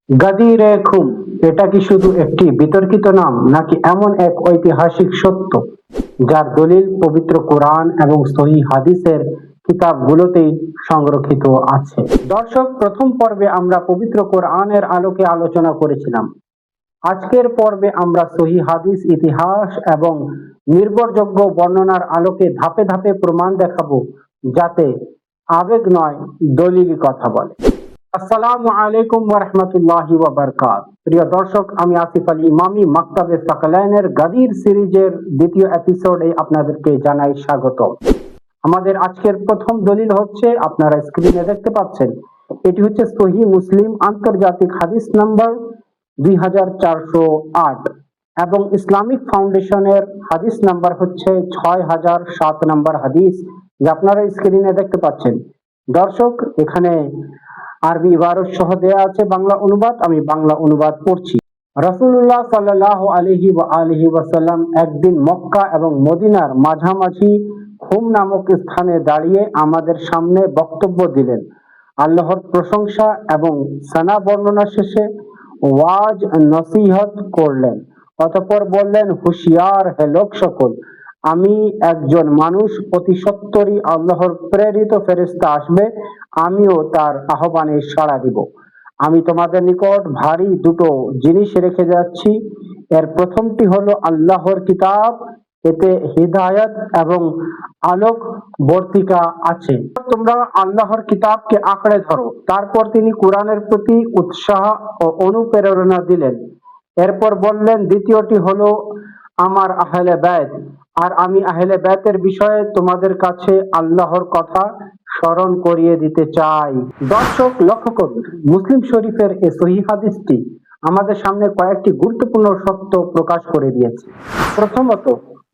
গাদিরে খুম এটা কি শুধু একটি বিতর্কিত নাম, নাকি এমন এক ঐতিহাসিক সত্য যার দলিল পবিত্র কোরআন এবং সহিহ হাদিসের কিতাবগুলোতেই সংরক্ষিত আছে? দর্শক, প্রথম পর্বে আমরা পবিত্র কোরআনের আলোকে আলোচনা করেছিলাম। আজকের পর্বে আমরা সহিহ হাদিস, ইতিহাস এবং নির্ভরযোগ্য বর্ণনার আলোকে ধাপে ধাপে প্রমাণ দেখাবো, যাতে আবেগ নয়, দলিলই কথা বলে। আসসালামু আলাইকুম ওয়া রাহমাতুল্লাহি ওয়া বারাকাতুহু। প্রিয় দর্শক, আমি আসিফ আলী ইমামি মাকতাবে সাকালাইনের গাদির সিরিজের দ্বিতীয় এপিসোডে আপনাদেরকে জানাই স্বাগত। আমাদের আজকের প্রথম দলিল হচ্ছে, আপনারা স্ক্রিনে দেখতে পাচ্ছেন, এটি হচ্ছে সহিহ মুসলিম আন্তর্জাতিক হাদিস নাম্বার 2408 এবং ইসলামিক ফাউন্ডেশনের হাদিস নাম্বার হচ্ছে 6007 নাম্বার হাদিস, যা আপনারা স্ক্রিনে দেখতে পাচ্ছেন। দর্শক, এখানে আরবি ইবারত সহ দেয়া আছে বাংলা অনুবাদ। আমি বাংলা অনুবাদ পড়ছি। রাসূলুল্লাহ সাল্লাল্লাহু আলাইহি ওয়াসাল্লাম একদিন মক্কা এবং মদিনার মাঝামাঝি খুম নামক স্থানে দাঁড়িয়ে আমাদের সামনে বক্তব্য দিলেন। আল্লাহর প্রশংসা এবং সানা বর্ণনা শেষে ওয়াজ নসিহত করলেন। অতঃপর বললেন, হুঁশিয়ার হে লোক সকল, আমি একজন মানুষ, অতি সত্বরই আল্লাহর প্রেরিত ফেরেশতা আসবে, আমিও তার আহ্বানে সাড়া দিব। আমি তোমাদের নিকট ভারী দুটো জিনিস রেখে যাচ্ছি। এর প্রথমটি হলো আল্লাহর কিতাব, এতে হিদায়াত এবং আলোক বর্তিকা আছে। তোমরা আল্লাহর কিতাবকে আঁকড়ে ধরো। তারপর তিনি কোরআনের প্রতি উৎসাহ ও অনুপ্রেরণা দিলেন। এরপর বললেন, দ্বিতীয়টি হলো আমার আহলে বাইত, আর আমি আহলে বাইতের বিষয়ে তোমাদের কাছে আল্লাহর কথা স্মরণ করিয়ে দিতে চাই। দর্শক, লক্ষ্য করুন, মুসলিম শরীফের এই সহিহ হাদিসটি আমাদের সামনে কয়েকটি গুরুত্বপূর্ণ সত্য প্রকাশ করে দিয়েছে। প্রথমত,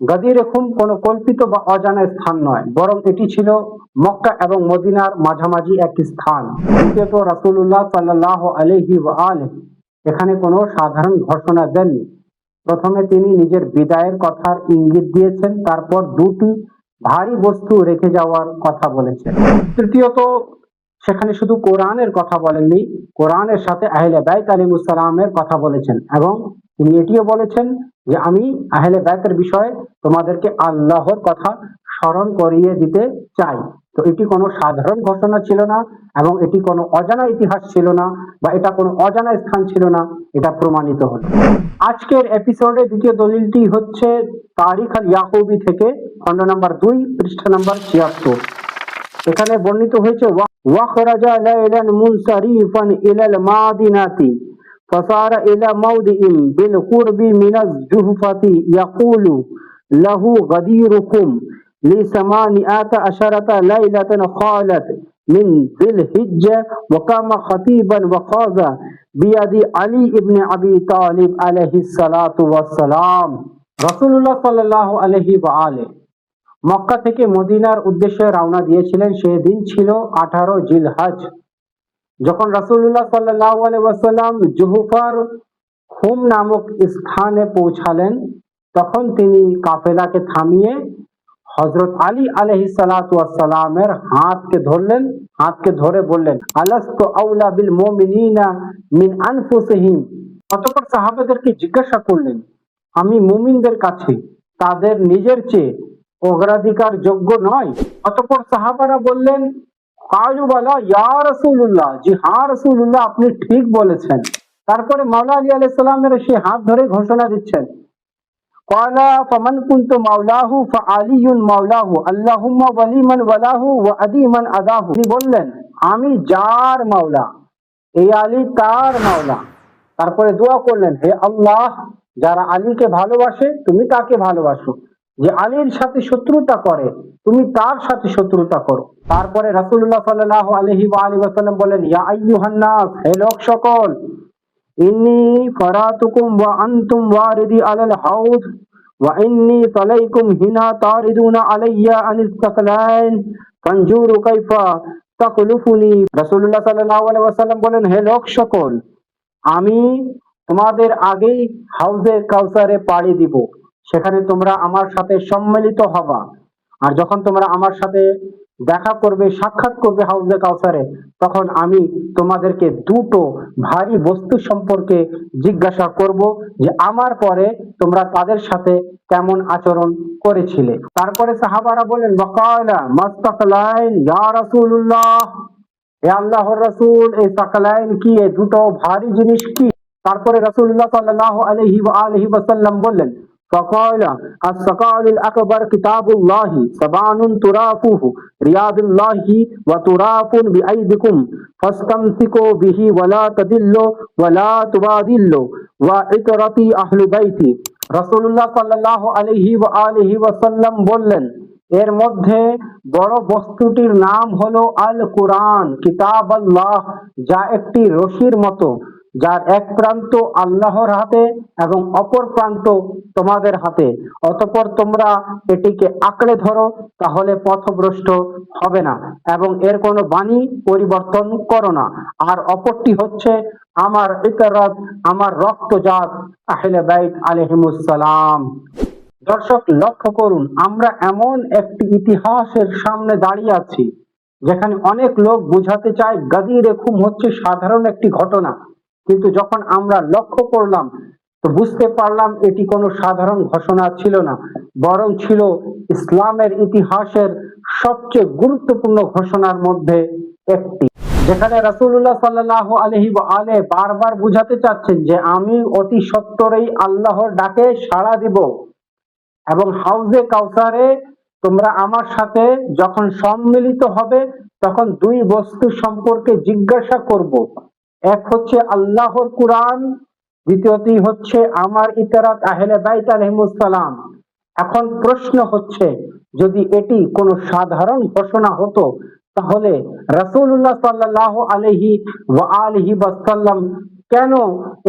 গাদিরে খুম কোনো কল্পিত বা অজানা স্থান নয়, বরং এটি ছিল মক্কা এবং মদিনার মাঝামাঝি একটি স্থান। দ্বিতীয়ত, রাসূলুল্লাহ সাল্লাল্লাহু আলাইহি ওয়া আলিহি এখানে কোনো সাধারণ ঘোষণা দেননি। প্রথমে তিনি নিজের বিদায়ের কথার ইঙ্গিত দিয়েছেন, তারপর দুটি ভারী বস্তু রেখে যাওয়ার কথা বলেছেন। তৃতীয়ত, সেখানে শুধু কোরআনের কথা বলেননি, কোরআনের সাথে আহলে বাইত আলাইহিস সালামের কথা বলেছেন এবং তিনি এটিও বলেছেন যে আমি আহলে বাইতের বিষয়ে তোমাদেরকে আল্লাহর কথা স্মরণ করিয়ে দিতে চাই। তো এটি কোনো সাধারণ ঘোষণা ছিল না এবং এটি কোনো অজানা ইতিহাস ছিল না, বা এটা কোনো অজানা স্থান ছিল না, এটা প্রমাণিত হলো। আজকের এপিসোডে দ্বিতীয় দলিলটি হচ্ছে তারিখ আল ইয়াকুবি থেকে, খণ্ড নাম্বার 2, পৃষ্ঠা নাম্বার 76। এখানে বর্ণিত হয়েছে, ওয়াখরাজা লাইলান মুনসারিফান ইলাল মাদিনাতি ফাসারা ইলা মাউদিইন বিল কুরবি মিনাজ জুহফাতি ইয়াকুলু লাহু গাদিরুকুম লিসামানিআতা আশারাতা লাইলাতান খালাত মিন যিল হিজ্জা ওয়া কামা খাতিবান ওয়া খাযা বিয়াদি আলী ইবনে আবি তালিব আলাইহিস সালাতু ওয়াস সালাম। রাসূলুল্লাহ সাল্লাল্লাহু আলাইহি ওয়া আলিহি মক্কা থেকে মদিনার উদ্দেশ্যে রওনা দিয়েছিলেন। সেদিন ছিল 18 জিলহজ। যখন রাসূলুল্লাহ সাল্লাল্লাহু আলাইহি ওয়াসাল্লাম জুহফার খুম নামক স্থানে পৌঁছালেন, তখন তিনি কাফেলাকে থামিয়ে হযরত আলী আলাইহিস সালাতু ওয়াস সালামের হাতকে ধরলেন। হাতকে ধরে বললেন, আলাস্তু আউলা বিল মুমিনিনা মিন আনফুসিহিম। অতঃপর সাহাবাদেরকে জিজ্ঞাসা করলেন, আমি মুমিনদের কাছে তাদের নিজের চেয়ে অগ্রাধিকার যোগ্য নয়? অতঃপর সাহাবারা বললেন, কালু বালা ইয়া রাসূলুল্লাহ, জি হ্যাঁ রাসূলুল্লাহ, আপনি ঠিক বলেছেন। তারপরে মাওলা আলী আলাইহিস সালামের সেই হাত ধরে ঘোষণা দিচ্ছেন, ক্বালা ফামান কুনতু মাওলাহু ফাআলিয়ুন মাওলাহু আল্লাহুম্মা ওয়ালিমান ওয়ালাহু ওয়া আদিমান আদাহু। তিনি বললেন, আমি যার মাওলা, এই আলী তার মাওলা। তারপরে দোয়া করলেন, হে আল্লাহ, যারা আলীকে ভালোবাসে তুমি তাকে ভালোবাসো, যে আলীর সাথে শত্রুতা করে তুমি তার সাথে শত্রুতা করো। তারপরে রাসূলুল্লাহ সাল্লাল্লাহু আলাইহি ওয়া আলিহি ওয়াসাল্লাম বলেন, ইয়া আইয়ুহান নাস, হে লোক সকল, ইন্নী ফারাতুকুম ওয়া আনতুম ওয়ারিদি আলাল হাউদ ওয়া ইন্নী সালাইকুম হিনা তারিদুনা আলাইয়া আনিস সাকলাইন ফানজুরু কাইফা তাকলুফুনি। রাসূলুল্লাহ সাল্লাল্লাহু আলাইহি ওয়াসাল্লাম বলেন, হে লোক সকল, আমি তোমাদের আগেই হাউজে কাউসারে পাড়ি দিব। সেখানে তোমরা আমার সাথে সম্মিলিত হবা, আর যখন তোমরা আমার সাথে দেখা করবে, সাক্ষাৎ করবে হাউজে কাউসারে, তখন আমি তোমাদেরকে দুটো ভারী বস্তু সম্পর্কে জিজ্ঞাসা করব যে আমার পরে তোমরা তাদের সাথে কেমন আচরণ করেছিলে। তারপরে সাহাবারা বলেন, ওয়াকালা মাস্তাকলাইন ইয়া রাসূলুল্লাহ, হে আল্লাহর রাসূল, এই সাকলাইন কি, এই দুটো ভারী জিনিস কি? তারপরে রাসূলুল্লাহ সাল্লাল্লাহু আলাইহি ওয়া আলিহি ওয়াসাল্লাম বললেন, فقال الثقال الأكبر كتاب الله سبعان ترافه رياض الله وتراف بأيدكم فاستمسكوا به ولا تضلوا ولا تبادلوا وعترتي أهل بيتي। রাসূলুল্লাহ সাল্লাল্লাহু আলাইহি ওয়া আলিহি ওয়াসাল্লাম বললেন, এর মধ্যে বড় বস্তুটির নাম হলো আল কুরআন, কিতাব আল্লাহ, যা একটি রশির মতো, যার এক প্রান্ত আল্লাহর হাতে এবং অপর প্রান্ত তোমাদের হাতে। অতঃপর তোমরা এটিকে আঁকড়ে ধরো, তাহলে পথভ্রষ্ট হবে না, এবং এর কোনো বাণী পরিবর্তন করো না। আর অপরটি হচ্ছে আমার ইতরাত, আমার রক্তজাত আহলে বাইত আলাইহিমুস সালাম। দর্শক লক্ষ্য করুন, আমরা এমন একটি ইতিহাসের সামনে দাঁড়িয়ে আছি যেখানে অনেক লোক বুঝাতে চায় গাদির খুম হচ্ছে সাধারণ একটি ঘটনা, কিন্তু যখন আমরা লক্ষ্য করলাম তো বুঝতে পারলাম এটি কোনো সাধারণ ঘোষণা ছিল না, বরং ছিল ইসলামের ইতিহাসের সবচেয়ে গুরুত্বপূর্ণ ঘোষণার মধ্যে একটি, যেখানে রাসূলুল্লাহ সাল্লাল্লাহু আলাইহি ওয়া আলিহি বারবার বুঝাতে চাচ্ছেন যে আমি অতি সত্বরেই আল্লাহর ডাকে সাড়া দিব, এবং হাউজে কাউসারে তোমরা আমার সাথে যখন সম্মিলিত হবে তখন দুই বস্তু সম্পর্কে জিজ্ঞাসা করব। এক হচ্ছে আল্লাহর কুরআন, দ্বিতীয়টি হচ্ছে আমার ইতরাত আহলে বাইত আলাইহিমুস সালাম। এখন প্রশ্ন হচ্ছে, যদি এটি কোনো সাধারণ ঘোষণা হতো তাহলে রাসূলুল্লাহ সাল্লাল্লাহু আলাইহি ওয়া আলিহি ওয়াসাল্লাম কেন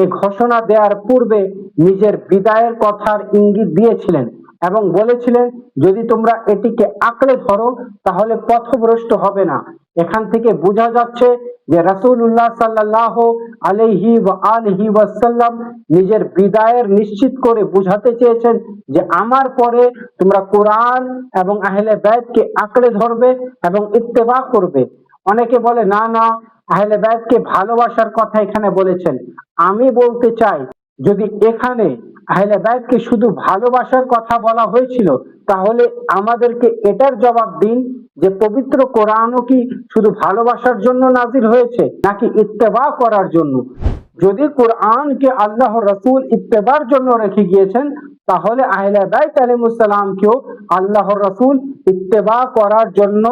এই ঘোষণা দেওয়ার পূর্বে নিজের বিদায়ের কথার ইঙ্গিত দিয়েছিলেন এবং বলেছিলেন যদি তোমরা এটিকে আঁকড়ে ধরো তাহলে পথভ্রষ্ট হবে না? এখান থেকে বোঝা যাচ্ছে যে রাসূলুল্লাহ সাল্লাল্লাহু আলাইহি ওয়া আলিহি ওয়াসাল্লাম নিজের বিদায়ের নিশ্চিত করে বুঝাতে চেয়েছেন যে আমার পরে তোমরা কোরআন এবং আহলে বাইতকে আঁকড়ে ধরবে এবং ইত্তেবা করবে। অনেকে বলে না না, আহলে বাইতকে ভালোবাসার কথা এখানে বলেছেন। আমি বলতে চাই, যদি এখানে আহলে বাইতকে শুধু ভালোবাসার কথা বলা হয়েছিল তাহলে আমাদেরকে এটার জবাব দিন যে পবিত্র কোরআনও কি শুধু ভালোবাসার জন্য নাজিল হয়েছে নাকি ইত্তেবা করার জন্য? যদি কোরআনকে আল্লাহর রাসূল ইত্তেবার জন্য রেখে গিয়েছেন তাহলে আহলে বাইত আলাইহিমুস সালামকেও আল্লাহর রাসূল ইত্তেবা করার জন্য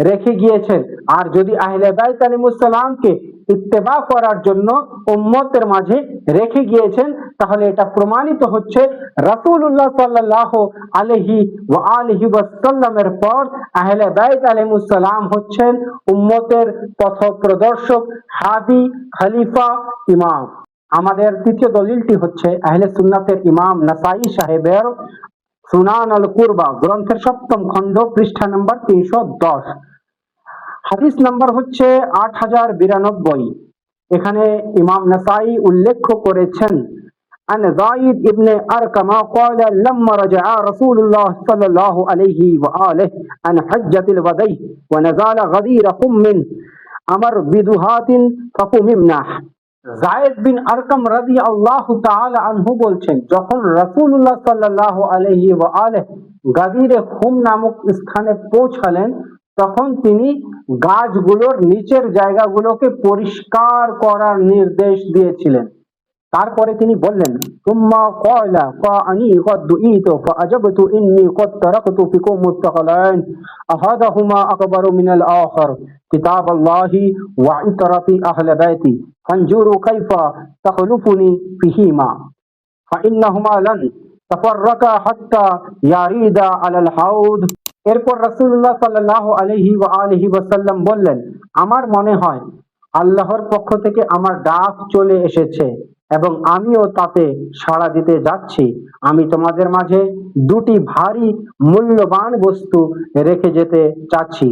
রেখে গিয়েছেন। আর যদি আহলে বাইত আলাইহিমুস সালামকে ইত্তেবা করার জন্য উম্মতের মাঝে রেখে গিয়েছেন তাহলে এটা প্রমাণিত হচ্ছে রাসূলুল্লাহ সাল্লাল্লাহু আলাইহি ওয়া আলিহি ওয়াসাল্লামের পর আহলে বাইত আলাইহিমুস সালাম হচ্ছেন উম্মতের পথপ্রদর্শক, হাদি, খলিফা, ইমাম। আমাদের তৃতীয় দলিলটি হচ্ছে আহলে সুন্নাতের ইমাম নাসাই সাহেবের সুনান আল কুরবা গ্রন্থের 7ম খণ্ড, পৃষ্ঠা নম্বর 310, হাদিস নাম্বার হচ্ছে 8092। এখানে ইমাম নাসাই উল্লেখ করেছেন عن زايد ابن أرقم قال لما رجع رسول الله صلى الله عليه وآله عن حجة الوداع ونزال غدير خم أمر بدهات فقممناه। জায়েদ বিন আরকাম রাদিয়াল্লাহু তাআলা আনহু বলছেন, যখন রাসূলুল্লাহ সাল্লাল্লাহু আলাইহি ওয়া আলিহি গাদিরে খুম নামক স্থানে পৌঁছালেন তখন তিনি গাছগুলোর নিচের জায়গাগুলোকে পরিষ্কার করার নির্দেশ দিয়েছিলেন। তারপরে তিনি বললেন, তুম্মা ক্বালা ফাআনি ক্বাদ দুইতু ফাআজাবতু ইন্নী ক্বাদ তারাকতু ফিকুম মুত্তাকালাইন আহাদাহুমা আকবারু মিনাল আখার কিতাবাল্লাহি ওয়া ইতরাতি আহলে বাইতি ফানজুরু কাইফা তাখলুফুনি ফিহিমা ফাইন্নাহুমা লান তাফাররাকা হাত্তা ইয়ারিদা আলাল হাউদ। এরপর রাসূলুল্লাহ সাল্লাল্লাহু আলাইহি ওয়া আলিহি ওয়াসাল্লাম বললেন, আমার মনে হয় আল্লাহর পক্ষ থেকে আমার ডাক চলে এসেছে এবং আমিও তাতে সাড়া দিতে যাচ্ছি। আমি তোমাদের মাঝে দুটি ভারী মূল্যবান বস্তু রেখে যেতে চাচ্ছি,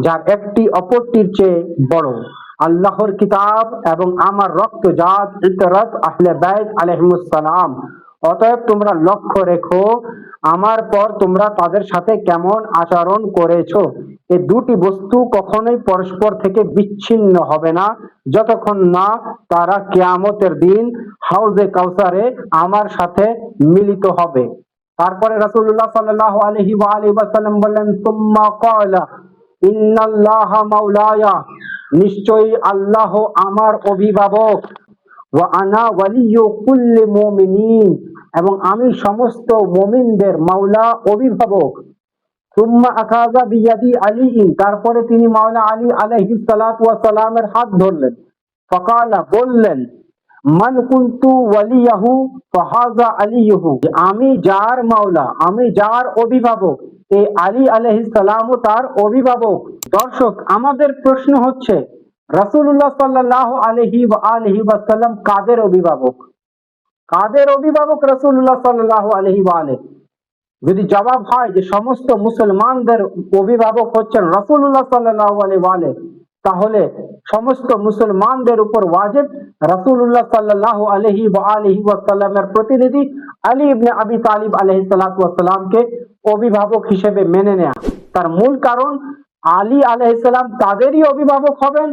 যার একটি অপরটির চেয়ে বড়, আল্লাহর কিতাব এবং আমার রক্তজাত ইতরাত আহলে বাইত আলাইহিমুস সালাম। অতএব তোমরা লক্ষ্য রেখো আমার পর তোমরা তাদের সাথে কেমন আচরণ করেছো। এই দুটি বস্তু কখনোই পরস্পর থেকে বিচ্ছিন্ন হবে না যতক্ষণ না তারা কিয়ামতের দিন হাউজে কাউসারে আমার সাথে মিলিত হবে। তারপরে রাসূলুল্লাহ সাল্লাল্লাহু আলাইহি ওয়া আলিহি ওয়াসাল্লাম বললেন, সুম্মা ক্বালা ইন্নাল্লাহা মাওলায়া, নিশ্চয়ই আল্লাহ আমার অভিভাবক, ওয়া আনা ওয়ালিয়্যু কুল্লি মুমিনিন, এবং আমি সমস্ত মুমিনদের মাওলা অভিভাবক। সুম্মা আখাযা বিয়াদি আলী, তারপরে তিনি মাওলা আলী আলাইহিস সালাতু ওয়াস সালামের হাত ধরলেন। ফাকালা, বললেন, মান কুনতু ওয়ালিয়াহু ফাহাযা আলিয়ুহু, আমি যার মাওলা, আমি যার অভিভাবক, এই আলী আলাইহিস সালামও তার অভিভাবক। দর্শক, আমাদের প্রশ্ন হচ্ছে, রাসূলুল্লাহ সাল্লাল্লাহু আলাইহি ওয়া আলিহি ওয়াসাল্লাম কাদের অভিভাবক? কাদের অভিভাবক রাসূলুল্লাহ সাল্লাল্লাহু আলাইহি ওয়া আলিহি? যদি জবাব হয় যে সমস্ত মুসলমানদের অভিভাবক হচ্ছেন রাসূলুল্লাহ সাল্লাল্লাহু আলাইহি ওয়া আলিহি, তাহলে সমস্ত মুসলমানদের উপর ওয়াজিব রাসূলুল্লাহ সাল্লাল্লাহু আলাইহি ওয়া আলিহি ওয়াসাল্লামের প্রতিনিধি আলী ইবনে আবি তালিব আলাইহিস সালাতু ওয়াস সালামকে অভিভাবক হিসেবে মেনে নেওয়া। তার মূল কারণ, আলী আলাইহিস সালাম তাদেরই অভিভাবক হবেন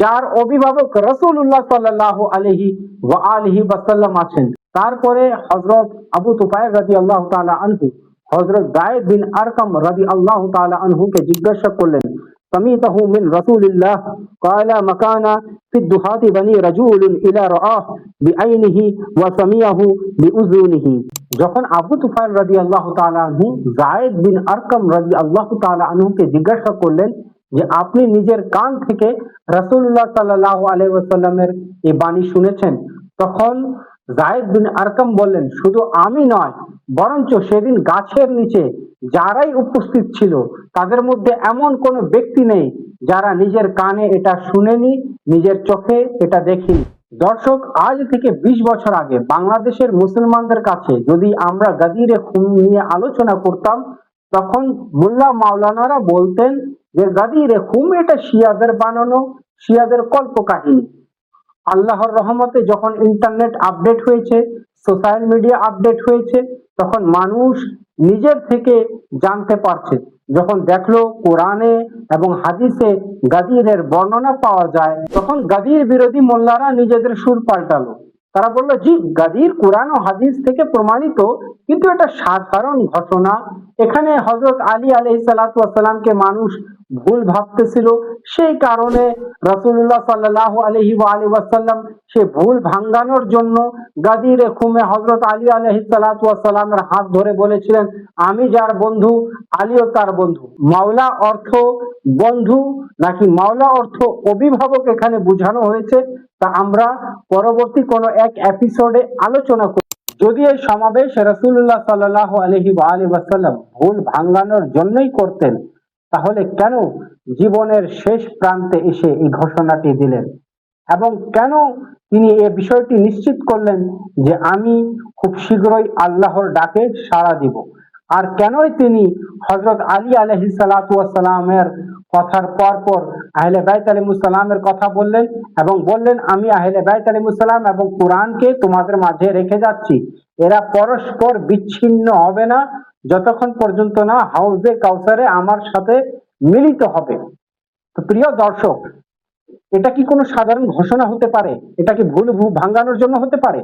যার অভিভাবক রাসূলুল্লাহ সাল্লাল্লাহু আলাইহি ওয়া আলিহি ওয়াসাল্লাম আছেন। তারপরে হযরত আবু তুফাইল রাদিয়াল্লাহু তাআলা আনহু হযরত যায়েদ বিন আরকাম রাদিয়াল্লাহু তাআলা আনহুকে জিজ্ঞাসা করলেন, সামিতাহু মিন রাসূলিল্লাহ ক্বালা মাকানা ফি দুহাতি বানি রাজুলুন ইলা রাআহ বিআইনিহি ওয়া সামিয়াহু বিউযুনিহি। যখন আবু তুফাইল রাদিয়াল্লাহু তাআলা আনহু যায়েদ বিন আরকাম রাদিয়াল্লাহু তাআলা আনহুকে জিজ্ঞাসা করলেন যে আপনি নিজের কান থেকে রাসূলুল্লাহ সাল্লাল্লাহু আলাইহি ওয়াসাল্লামের এই বাণী শুনেছেন, তখন যায়েদ বিন আরকাম বললেন, শুধু আমি নয়, বরঞ্চ সেদিন গাছের নিচে যারাই উপস্থিত ছিল তাদের মধ্যে এমন কোনো ব্যক্তি নেই যারা নিজের কানে এটা শুনেনি, নিজের চোখে এটা দেখেনি। দর্শক, আজ থেকে 20 বছর আগে বাংলাদেশের মুসলমানদের কাছে যদি আমরা গাদিরে খুন নিয়ে আলোচনা করতাম, তখন মোল্লা মাওলানারা বলতেন যে গাদিরে খুন এটা শিয়াদের বানানো, শিয়াদের কল্পকাহিনী। আল্লাহর রহমতে যখন ইন্টারনেট আপডেট হয়েছে, সোশ্যাল মিডিয়া আপডেট হয়েছে, তখন মানুষ নিজের থেকে জানতে পারছে। যখন দেখলো কোরআনে এবং হাদিসে গাদিরের বর্ণনা পাওয়া যায়, তখন গাদির বিরোধী মোল্লারা নিজেদের সুর পাল্টালো। তারা বলল, জি, গাদির কোরআন ও হাদিস থেকে প্রমাণিত, কিন্তু এটা সাধারণ ঘটনা। এখানে হযরত আলী আলাইহিস সালাতু ওয়াস সালামকে মানুষ ভুল ভাবতেছিল, সেই কারণে রাসূলুল্লাহ সাল্লাল্লাহু আলাইহি ওয়া আলিহি ওয়াসাল্লাম সে ভুল ভাঙানোর জন্য গাদিরে খুমে হযরত আলী আলাইহিস সালাতু ওয়াস সালামের হাত ধরে বলেছিলেন, আমি যার বন্ধু, আলীও তার বন্ধু। মাওলা অর্থ বন্ধু নাকি মাওলা অর্থ অভিভাবক এখানে বোঝানো হয়েছে, তা আমরা পরবর্তী কোনো এক এপিসোডে আলোচনা করব। যদি এই সমাবেশ রাসূলুল্লাহ সাল্লাল্লাহু আলাইহি ওয়া আলিহি ওয়াসাল্লাম ভুল ভাঙানোর জন্যই করতেন, তাহলে কেন জীবনের শেষ প্রান্তে এসে এই ঘোষণাটি দিলেন, এবং কেন তিনি এই বিষয়টি নিশ্চিত করলেন যে আমি খুব শীঘ্রই আল্লাহর ডাকে সাড়া দিব? আর কেনই তিনি হযরত আলী আলাইহিস সালাতু ওয়াস সালামের কথার পর আহলে বাইত আলাইহিস সালামের কথা বললেন এবং বললেন, আমি আহলে বাইত আলাইহিস সালাম এবং কোরআনকে তোমাদের মাঝে রেখে যাচ্ছি, এরা পরস্পর বিচ্ছিন্ন হবে না যতক্ষণ পর্যন্ত না হাউজে কাউসারে আমার সাথে মিলিত হবে। তো প্রিয় দর্শক, এটা কি কোনো সাধারণ ঘোষণা হতে পারে? এটা কি ভুল ভাঙানোর জন্য হতে পারে?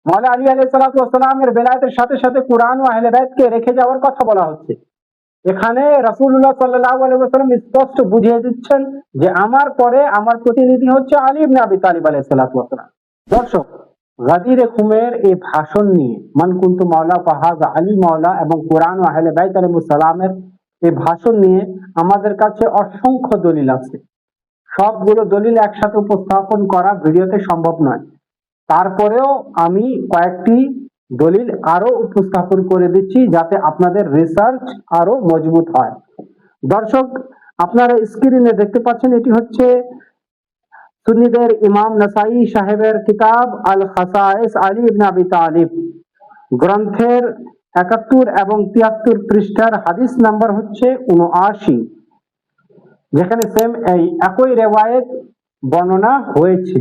মাওলা আলী আলাইহিস সালাতু ওয়াস সালামের বেলায়েতের সাথে সাথে কোরআন ও আহলে বাইতকে রেখে যাওয়ার কথা বলা হচ্ছে। এখানে রাসূলুল্লাহ সাল্লাল্লাহু আলাইহি ওয়াসাল্লাম স্পষ্ট বুঝিয়ে দিচ্ছেন যে আমার পরে আমার প্রতিনিধি হচ্ছে আলী ইবনে আবি তালিব আলাইহিস সালাতু ওয়াস সালাম। দর্শক, গাদিরে খুমের এই ভাষণ নিয়ে, মান কুনতু মাওলা ফাহাযা আলী মাওলা, এবং কোরআন ও আহলে বাইত আলাইহিস সালামের এই ভাষণ নিয়ে আমাদের কাছে অসংখ্য দলিল আছে। সবগুলো দলিল একসাথে উপস্থাপন করা ভিডিওতে সম্ভব নয়, তারপরেও আমি কয়েকটি দলিল আরো উপস্থাপন করে দিচ্ছি যাতে আপনাদের রিসার্চ আরো মজবুত হয়। দর্শক, আপনারা স্ক্রিনে দেখতে পাচ্ছেন, এটি হচ্ছে সুন্নিদের ইমাম নাসাই সাহেবের কিতাব আল খাসায়েস আলী ইবনে আবি তালিব গ্রন্থের 71 এবং 73 পৃষ্ঠার হাদিস নাম্বার হচ্ছে 79, যেখানে সেম এই একই রেওয়ায়েত বর্ণনা হয়েছে।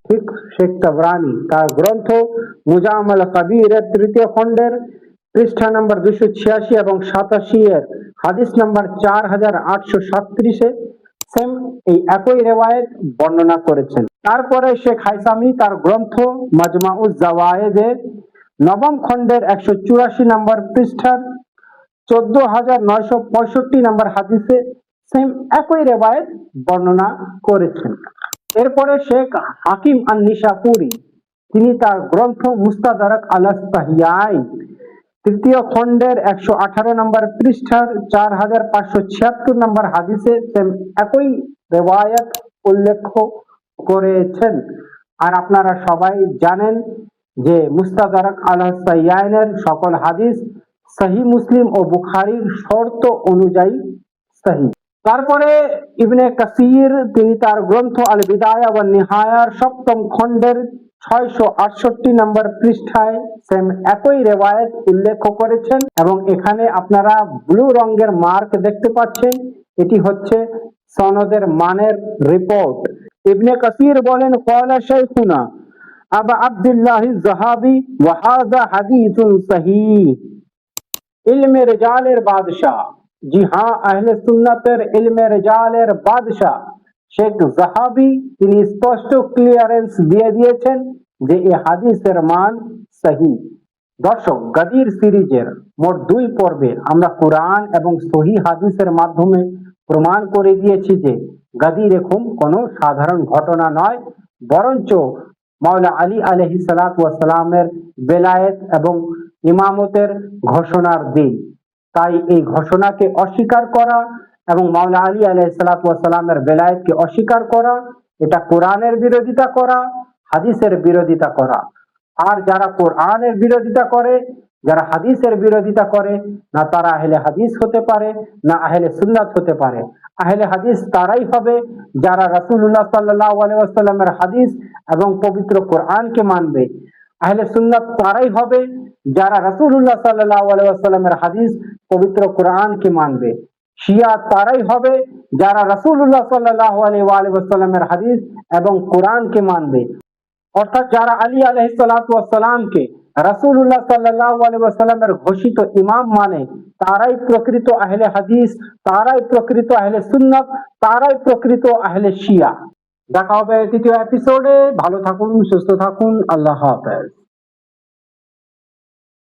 ঠিক শেখ তাবরানী তার গ্রন্থ মুজাম আল কবিরের 3য় খণ্ডের পৃষ্ঠা নম্বর 286 এবং 87 এর হাদিস নম্বর 4837-এ সেম এই একই রেওয়ায়েত বর্ণনা করেছেন। তারপরে শেখ হাইসামি তার গ্রন্থ মাজমাউজ জাওয়ায়েদে নবম খণ্ডের 184 নম্বর পৃষ্ঠার 14965 নম্বর হাদিসে সেম একই রেওয়ায়েত বর্ণনা করেছেন। এরপরে শেখ হাকিম আন-নিশাপুরি তিনি তার গ্রন্থ মুস্তাদরাক আলা সাহিহাইন তৃতীয় খণ্ডের 118 নম্বর পৃষ্ঠার 4576 নম্বর হাদিসে সেম একই রেওয়ায়াত উল্লেখ করেছেন। আর আপনারা সবাই জানেন যে মুস্তাদরাক আলা সাহিহাইনের সকল হাদিস সহিহ মুসলিম ও বুখারীর শর্ত অনুযায়ী সহিহ। তারপরে ইবনে কাসির তিনি তার গ্রন্থ আল বিদায়া ওয়ান নিহায়ার সপ্তম খণ্ডের 668 নম্বর পৃষ্ঠায় সেম একই রেওয়ায়েত উল্লেখ করেছেন এবং এখানে আপনারা ব্লু রঙের মার্ক দেখতে পাচ্ছেন, এটি হচ্ছে সনদের মানের রিপোর্ট। ইবনে কাসির বলেন ক্বালা শাইখুনা আবু আব্দুল্লাহ আয-যাহাবী ওয়া হাযা হাদীসুন সহিহ। ইলমে রিজালের বাদশাহ, জি হ্যাঁ, আহলে সুন্নাতের ইলমে রিজালের বাদশাহ শেখ যাহাবী তিনি স্পষ্ট ক্লিয়ারেন্স দিয়ে দিয়েছেন যে এই হাদিসের মান সহিহ। দর্শক, গাদির সিরিজের মোট 2 পর্বে আমরা কোরআন এবং সহিহ হাদিসের মাধ্যমে প্রমাণ করে দিয়েছি যে গাদির এরকম কোনো সাধারণ ঘটনা নয়, বরঞ্চ মাওলা আলী আলাইহিস সালাতু ওয়াস সালামের বেলায়েত এবং ইমামতের ঘোষণার দিন। তাই এই ঘোষণাকে অস্বীকার করা এবং মাওলা আলী আলাইহিস সালাতু ওয়াস সালামের বেলায়েতকে অস্বীকার করা, এটা কোরআনের বিরোধিতা করা, হাদিসের বিরোধিতা করা। আর যারা কোরআনের বিরোধিতা করে, যারা হাদিসের বিরোধিতা করে, না তারা আহলে হাদিস হতে পারে না আহলে সুন্নাত হতে পারে। আহলে হাদিস তারাই হবে যারা রাসূলুল্লাহ সাল্লাল্লাহু আলাইহি ওয়াসাল্লামের হাদিস এবং পবিত্র কোরআনকে মানবে। আহলে সুন্নাত তারাই হবে যারা রাসূলুল্লাহ সাল্লাল্লাহু আলাইহি ওয়াসাল্লামের হাদিস পবিত্র কোরআনকে মানবে। শিয়া তারাই হবে যারা রাসূলুল্লাহ সাল্লাল্লাহু আলাইহি ওয়াসাল্লামের হাদিস এবং কোরআনকে মানবে। অর্থাৎ যারা আলী আলাইহিস সালাতু ওয়াস সালামকে রাসূলুল্লাহ সাল্লাল্লাহু আলাইহি ওয়াসাল্লামের ঘোষিত ইমাম মানে, তারাই প্রকৃত আহলে হাদিস, তারাই প্রকৃত আহলে সুন্নাত, তারাই প্রকৃত আহলে শিয়া। দেখা হবে তৃতীয় এপিসোডে। ভালো থাকুন, সুস্থ থাকুন, আল্লাহ হাফেজ।